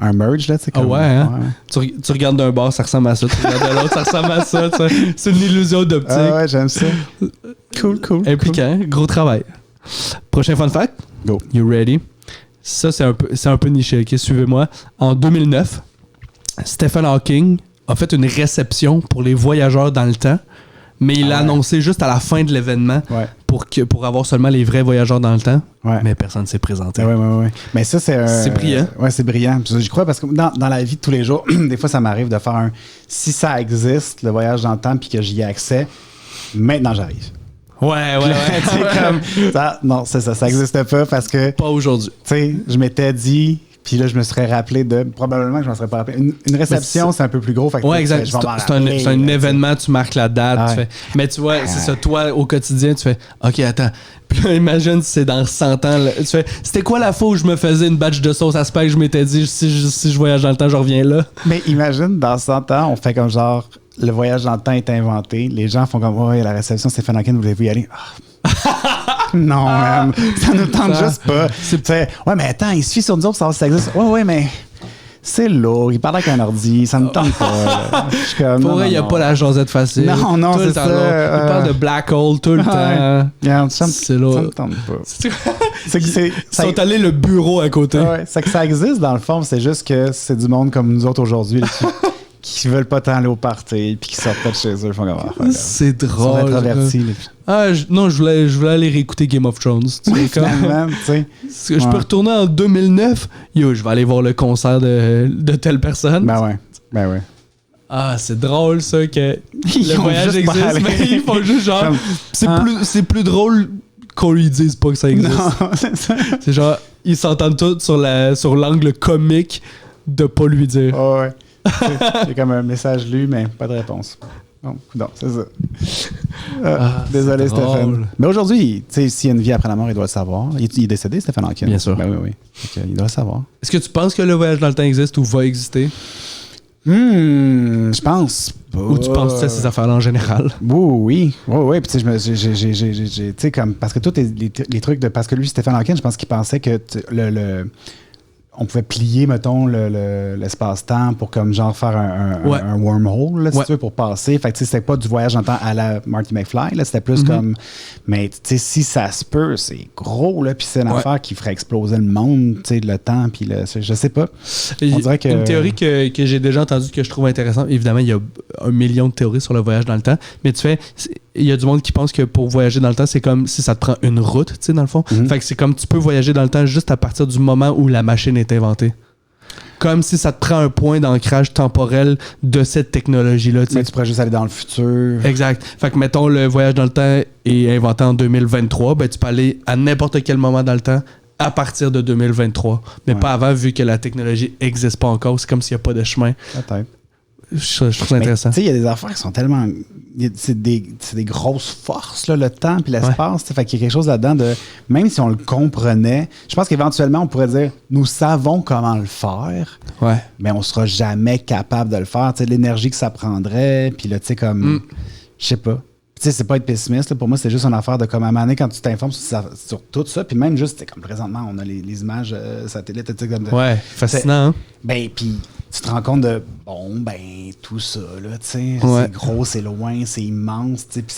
un merge, là, tu sais. Ah ouais, hein? Tu regardes d'un bord, ça ressemble à ça. Tu regardes de l'autre, ça ressemble à ça. C'est une illusion d'optique. Ah ouais, j'aime ça. Cool. Impliquant, gros travail. Prochain fun fact. Go. You ready? Ça, c'est un peu niché, ok? Suivez-moi. En 2009, Stephen Hawking a fait une réception pour les voyageurs dans le temps, mais il l'a annoncé juste à la fin de l'événement pour avoir seulement les vrais voyageurs dans le temps, Ouais. mais personne ne s'est présenté. Ouais. Mais ça, c'est... C'est brillant. Ouais, c'est brillant. Puis j'y crois parce que dans la vie de tous les jours, des fois, ça m'arrive de faire si ça existe, le voyage dans le temps, puis que j'y ai accès, maintenant, j'arrive. Ouais. C'est comme... Ça, non, c'est ça n'existe pas parce que... Pas aujourd'hui. Tu sais, je m'étais dit... Puis là, je me serais rappelé probablement que je m'en serais pas rappelé. Une réception, c'est un peu plus gros. Fait que Ouais, exact. je vais m'en C'est rappeler, un là, événement, tu marques la date. Ouais. Tu fais, mais tu vois, c'est ça, toi, au quotidien, tu fais OK, attends. Puis là, imagine si c'est dans 100 ans. Là, tu fais c'était quoi la fois où je me faisais une batch de sauce à spag? Je m'étais dit, si je voyage dans le temps, je reviens là. Mais imagine, dans 100 ans, on fait comme genre, le voyage dans le temps est inventé. Les gens font comme, ouais, la réception, Stephen Hawking, voulez-vous y aller? Non, man. Ça nous tente juste pas. Ouais, mais attends, il suffit sur nous autres pour savoir si ça existe. Ouais, mais c'est lourd. Il parle avec un ordi. Ça me tente pas. Je suis comme, Pour vrai, il n'y a pas la jasette facile. Non, tout le c'est temps ça. là. Il parle de black hole tout le temps. Regarde, ça C'est lourd. me tente pas. C'est que Ils sont allés le bureau à côté. Ouais, c'est que ça existe dans le fond. C'est juste que c'est du monde comme nous autres aujourd'hui là, qui veulent pas tant aller au party puis qui sortent pas de chez eux. Ils font comme, C'est ils sont drôle. introvertis. Là. Non, je voulais aller réécouter Game of Thrones. Tu sais, comme... Finalement, tu sais. Est-ce que je peux retourner en 2009? Yo, je vais aller voir le concert de telle personne. Ben ouais. Ah, c'est drôle ça que Ils le ont voyage juste pas existe, allé. mais ils font juste genre... Comme, C'est plus drôle qu'on lui dise pas que ça existe. Non, c'est ça. C'est genre, ils s'entendent tous sur l'angle comique de pas lui dire. Oh, ouais. Il y a comme un message lu, mais pas de réponse. Non, c'est ça. Désolé, c'est drôle. Stéphane. Mais aujourd'hui, tu sais, s'il y a une vie après la mort, il doit le savoir. Il est décédé, Stéphane Hawking? Bien sûr. Ben oui. Donc, il doit le savoir. Est-ce que tu penses que le voyage dans le temps existe ou va exister? Je pense pas. Ou tu penses à ces affaires-là en général? Oui. Puis tu sais, tu sais, comme, parce que tous les trucs de. Parce que lui, Stéphane Hawking, je pense qu'il pensait que on pouvait plier, mettons, l'espace-temps pour comme genre faire un wormhole, là, si tu veux, pour passer. Fait que tu sais, c'était pas du voyage dans le temps à la Marty McFly, là, c'était plus comme... Mais tu sais, si ça se peut, c'est gros, là, puis c'est une affaire qui ferait exploser le monde, tu sais, le temps, puis je sais pas. On dirait que... Une théorie que j'ai déjà entendue que je trouve intéressante, évidemment, il y a 1 million de théories sur le voyage dans le temps, mais tu fais... Il y a du monde qui pense que pour voyager dans le temps, c'est comme si ça te prend une route, tu sais, dans le fond. Fait que c'est comme tu peux voyager dans le temps juste à partir du moment où la machine est inventée. Comme si ça te prend un point d'ancrage temporel de cette technologie-là. Mais tu pourrais juste aller dans le futur. Exact. Fait que, mettons, le voyage dans le temps est inventé en 2023, ben tu peux aller à n'importe quel moment dans le temps à partir de 2023. Mais pas avant, vu que la technologie n'existe pas encore. C'est comme s'il n'y a pas de chemin. Peut-être. Je trouve ça intéressant. Tu sais, il y a des affaires qui sont tellement... C'est des grosses forces, là, le temps puis l'espace. Fait qu'il y a quelque chose là-dedans de... Même si on le comprenait, je pense qu'éventuellement, on pourrait dire, nous savons comment le faire, mais on sera jamais capable de le faire. Tu sais, l'énergie que ça prendrait, puis là, tu sais, comme... Je sais pas. Tu sais, c'est pas être pessimiste. Là. Pour moi, c'est juste une affaire de comme à un moment donné, quand tu t'informes sur tout ça, puis même juste, comme présentement, on a les images satellites, tu sais, comme... Fascinant, hein? Ben, puis tu te rends compte de, tout ça, là, tu sais, c'est gros, c'est loin, c'est immense, tu sais, puis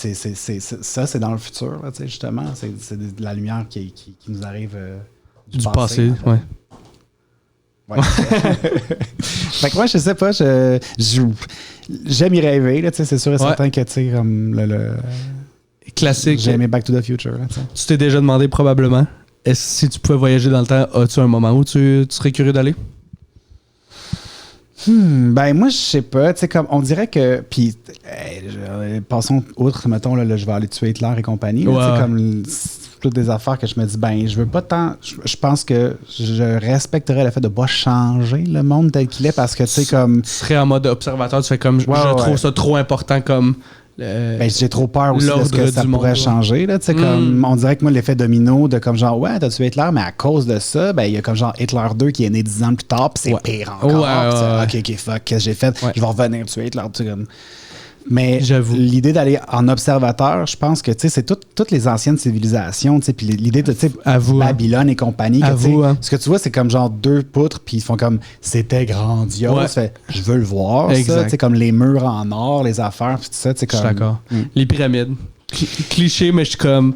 ça, c'est dans le futur, là, tu sais, justement, c'est de la lumière qui nous arrive du passé. Ouais. Fait que moi, je sais pas, j'aime y rêver, là, tu sais, c'est sûr et certain que, tu sais, comme le classique. J'ai aimé Back to the Future, là, tu sais. Tu t'es déjà demandé probablement, si tu pouvais voyager dans le temps, as-tu un moment où tu serais curieux d'aller? Ben moi je sais pas, tu sais, comme on dirait que puis passons outre, mettons là, je vais aller tuer Hitler et compagnie, tu sais, comme toutes des affaires que je me dis je veux pas tant, je pense que je respecterais le fait de pas changer le monde tel qu'il est parce que tu sais comme tu serais en mode observateur, tu fais comme je trouve ça trop important comme j'ai trop peur aussi de ce que ça pourrait changer. Là, comme, on dirait que moi, l'effet domino de comme genre, t'as tué Hitler, mais à cause de ça, il y a comme genre Hitler 2 qui est né 10 ans plus tard, puis c'est pire encore. Ok, fuck, qu'est-ce que j'ai fait? Je vais revenir tuer Hitler. Mais l'idée d'aller en observateur, je pense que c'est toutes les anciennes civilisations, puis l'idée de Babylone et compagnie, ce que tu vois, c'est comme genre 2 poutres, puis ils font comme c'était grandiose. Je veux le voir, ça, comme les murs en or, les affaires, puis tout ça. Je suis d'accord. Les pyramides. Cliché, mais je suis comme.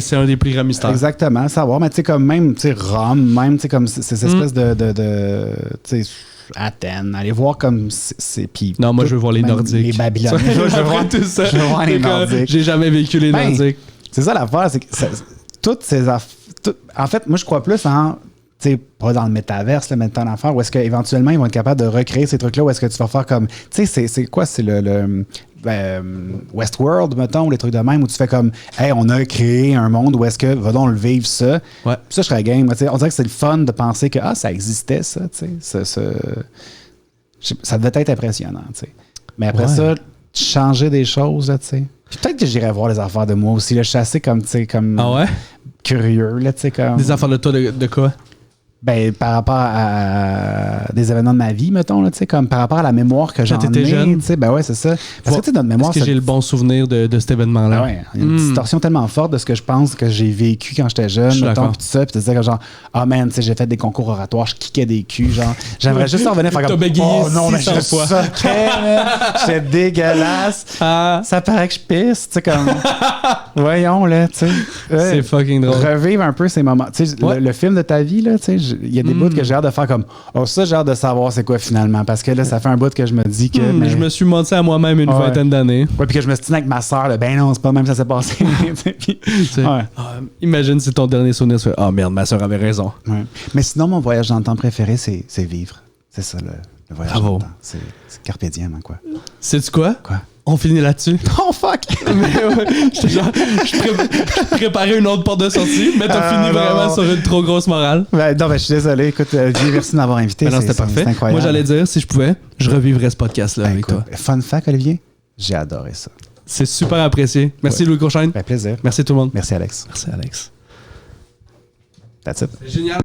C'est un des plus grands mystères. Exactement, savoir. Mais tu sais, comme même, Rome, même, tu sais, comme ces espèces de Athènes, aller voir comme c'est. Non, moi, je veux voir les Nordiques. Les Babyloniens. Je veux voir tout ça. Je veux voir les Nordiques. J'ai jamais vécu les Nordiques. C'est ça l'affaire, c'est que toutes ces affaires. En fait, moi, je crois plus en. Tu sais, pas dans le métaverse, là, mais dans l'affaire, où est-ce qu'éventuellement, ils vont être capables de recréer ces trucs-là, où est-ce que tu vas faire comme. Tu sais, c'est quoi? C'est le Westworld, mettons, ou les trucs de même, où tu fais comme, hey, on a créé un monde où est-ce que, va donc le vivre ça. Ouais. Puis ça, je serais game. On dirait que c'est le fun de penser que, ça existait, ça, tu sais. Ça devait être impressionnant, tu sais. Mais après ça, changer des choses, là, tu sais. Puis peut-être que j'irais voir les affaires de moi aussi. Là, je suis assez comme, tu sais, comme. Ah ouais? Curieux, là, tu sais, comme. Des affaires de toi, de quoi? Ben, par rapport à des événements de ma vie, mettons, là, tu sais, comme par rapport à la mémoire que j'en ai. Quand t'étais jeune? Tu sais, ben ouais, c'est ça. Parce que, tu sais, notre mémoire. Est-ce que j'ai le bon souvenir de cet événement-là? Ben ouais, il y a une distorsion tellement forte de ce que je pense que j'ai vécu quand j'étais jeune, mettons, pis tout ça, pis tu disais que genre, man, tu sais, j'ai fait des concours oratoires, je kickais des culs, genre, j'aimerais juste revenir faire comme, oh non, mais je soquais, j'étais dégueulasse. Ça paraît que je pisse, tu sais, comme, voyons, là, tu sais. C'est fucking drôle. Revivre un peu ces moments. Tu sais, le film de ta vie, là, tu sais, il y a des bouts que j'ai hâte de faire comme, ça, j'ai hâte de savoir c'est quoi finalement, parce que là, ça fait un bout que je me dis que. Mais... Je me suis menti à moi-même une vingtaine d'années. Ouais, puis que je me suis dit avec ma soeur, là, ben non, c'est pas même ça s'est passé. Imagine si ton dernier souvenir se fait, merde, ma soeur avait raison. Ouais. Mais sinon, mon voyage dans le temps préféré, c'est vivre. C'est ça, le voyage dans le temps. C'est carpe diem, hein, quoi. Sais-tu quoi? Quoi? On finit là-dessus. Oh fuck! Mais ouais, je préparais une autre porte de sortie, mais t'as fini vraiment sur une trop grosse morale. Non, je suis désolé. Écoute, Dieu, merci de m'avoir invité. Non, c'était parfait. Incroyable. Moi, j'allais dire, si je pouvais, je revivrais ce podcast-là avec toi. Fun fact, Olivier, j'ai adoré ça. C'est super apprécié. Merci, Louis Courchaine. Plaisir. Merci tout le monde. Merci, Alex. Merci, Alex. That's it. C'est génial.